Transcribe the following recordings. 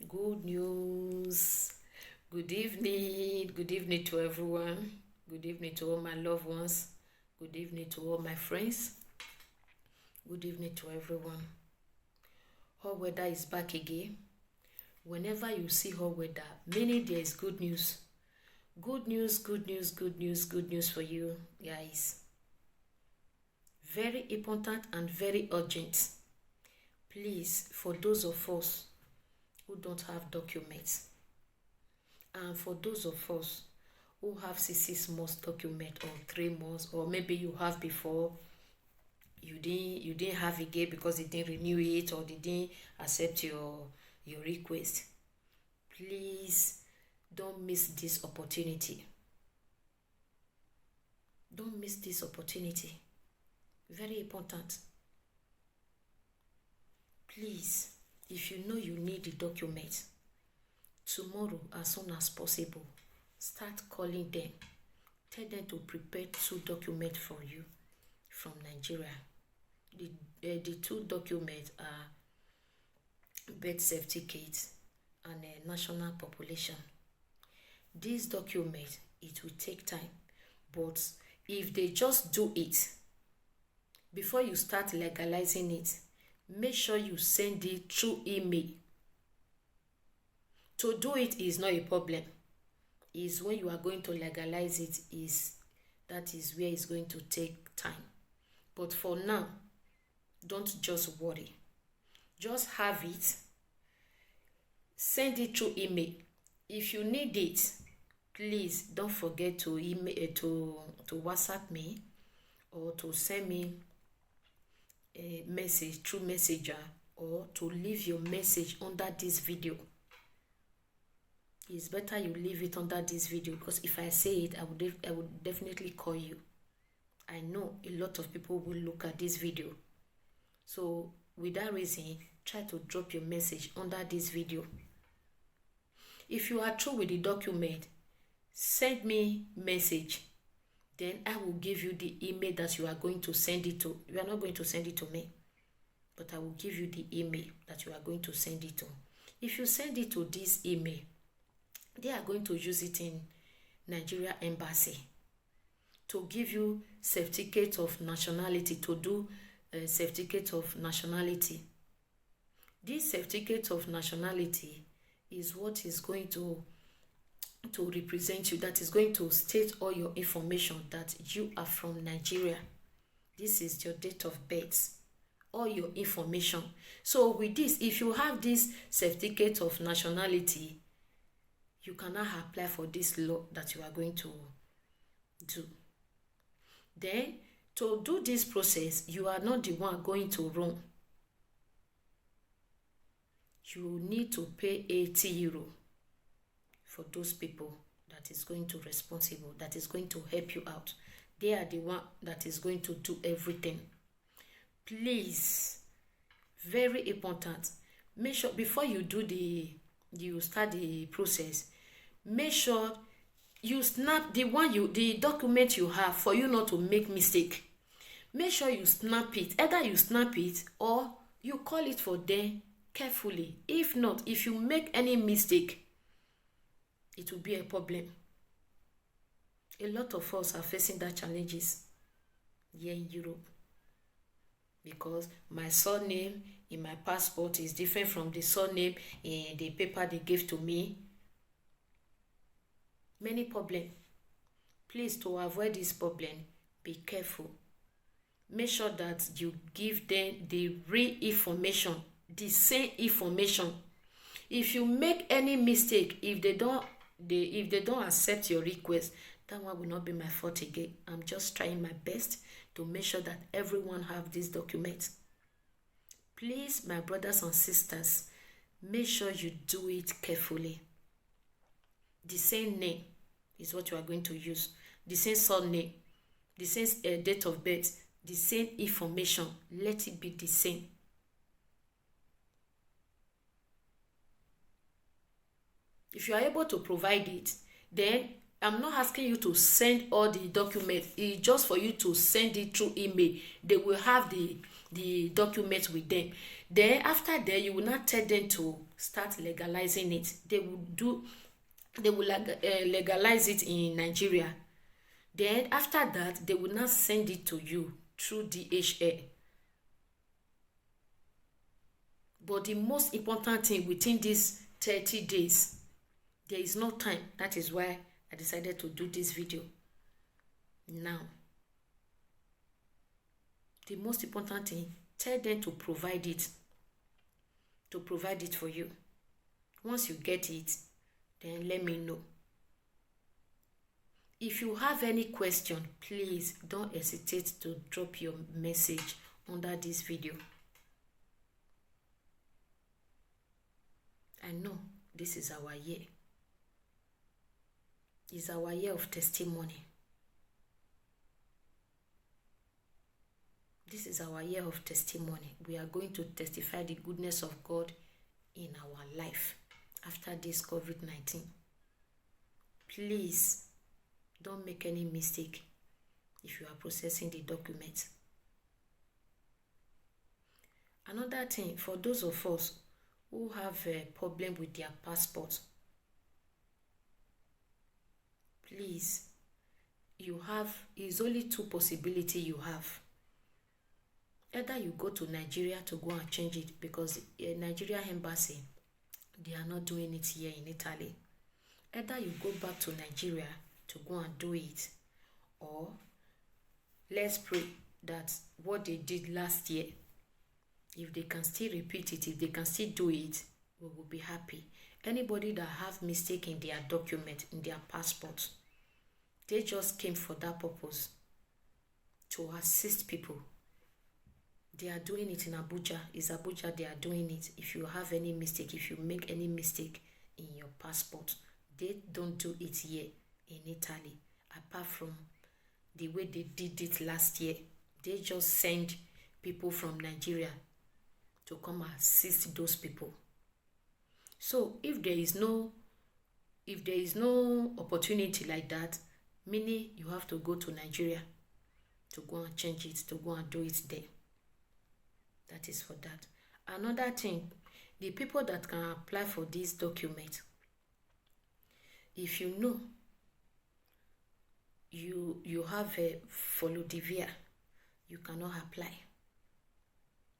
Good news. Good evening. Good evening to everyone. Good evening to all my loved ones. Good evening to all my friends. Good evening to everyone. Hot weather is back again. Whenever you see hot weather, meaning there is good news. Good news, good news, good news, good news for you guys. Very important and very urgent. Please, for those of us who don't have documents, and for those of us who have 6 months document or 3 months, or maybe you have before, you didn't have again because they didn't renew it or they didn't accept your request. Please don't miss this opportunity. Don't miss this opportunity. Very important. Please, if you know you need the document, tomorrow as soon as possible, start calling them. Tell them to prepare 2 documents for you from Nigeria. The 2 documents are birth certificate and national population. This document, it will take time, but if they just do it, before you start legalizing it, make sure you send it through email. To do it is not a problem. Is when you are going to legalize it, that is where it's going to take time. But for now, don't just worry. Just have it. Send it through email. If you need it, please don't forget to email to WhatsApp me or to send me a message through Messenger, or to leave your message under this video. It's better you leave it under this video, because if I say it, I would definitely call you. I know a lot of people will look at this video. So with that reason, try to drop your message under this video. If you are through with the document, send me message. Then I will give you the email that you are going to send it to. You are not going to send it to me, but I will give you the email that you are going to send it to. If you send it to this email, they are going to use it in Nigeria Embassy to give you certificate of nationality, to do a certificate of nationality. This certificate of nationality is what is going to represent you, that is going to state all your information that you are from Nigeria. This is your date of birth, all your information. So with this, if you have this certificate of nationality, you cannot apply for this law that you are going to do. Then, to do this process, you are not the one going to run. You need to pay 80 euro for those people that is going to responsible, that is going to help you out. They are the one that is going to do everything. Please, very important, make sure before you start the process, make sure you snap the document you have, for you not to make mistake. Make sure you snap it. Either you snap it or you call it for them carefully. If not, if you make any mistake, it will be a problem. A lot of us are facing that challenges here in Europe, because my surname in my passport is different from the surname in the paper they gave to me. Many problems. Please, to avoid this problem, be careful. Make sure that you give them the real information, the same information. If you make any mistake, if they don't accept your request, that one will not be my fault again. I'm just trying my best to make sure that everyone have this document. Please, my brothers and sisters, make sure you do it carefully. The same name is what you are going to use. The same surname, the same date of birth, the same information. Let it be the same. If you are able to provide it, then I'm not asking you to send all the documents. It's just for you to send it through email. They will have the documents with them. Then after that, you will not tell them to start legalizing it. They will legalize it in Nigeria. Then after that, they will not send it to you through DHL. But the most important thing within these 30 days, there is no time. That is why I decided to do this video now. The most important thing, tell them to provide it. To provide it for you. Once you get it, then let me know. If you have any question, please don't hesitate to drop your message under this video. I know this is our year. It's our year of testimony. This is our year of testimony. We are going to testify the goodness of God in our life after this COVID-19. Please don't make any mistake if you are processing the documents. Another thing, for those of us who have a problem with their passport, please, it's only two possibilities you have. Either you go to Nigeria to go and change it, because Nigeria embassy, they are not doing it here in Italy. Either you go back to Nigeria to go and do it, or let's pray that what they did last year, if they can still repeat it, if they can still do it, we will be happy. Anybody that have mistake in their document, in their passport, they just came for that purpose, to assist people. They are doing it in Abuja. It's Abuja they are doing it. If you have any mistake, if you make any mistake in your passport, they don't do it here in Italy. Apart from the way they did it last year, they just send people from Nigeria to come assist those people. So if there is no opportunity like that, meaning you have to go to Nigeria to go and change it, to go and do it there. That is for that. Another thing, the people that can apply for this document, if you know you have a Follow-the-Via, you cannot apply.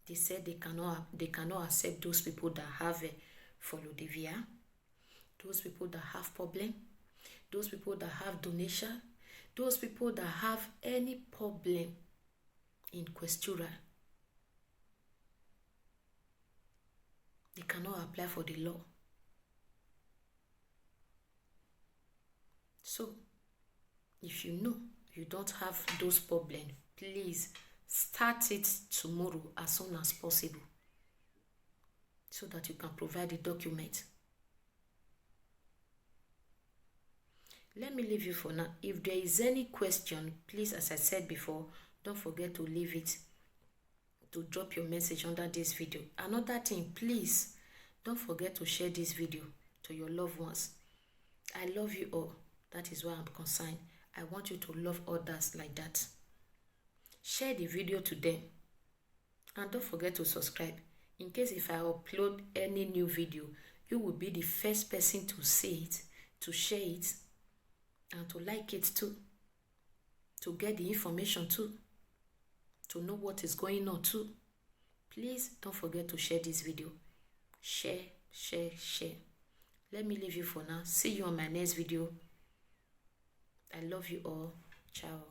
They said they cannot accept those people that have a Follow-the-Via, those people that have problem, those people that have donation, those people that have any problem in Questura. They cannot apply for the law. So, if you know you don't have those problems, please start it tomorrow as soon as possible, so that you can provide the document. Let me leave you for now. If there is any question, please, as I said before, don't forget to leave it, to drop your message under this video. Another thing, please don't forget to share this video to your loved ones. I love you all. That is why I'm concerned. I want you to love others like that. Share the video to them, and don't forget to subscribe. In case if I upload any new video, you will be the first person to see it, to share it, and to like it too, to get the information too, to know what is going on too. Please don't forget to share this video. Share, share, share. Let me leave you for now. See you on my next video. I love you all. Ciao.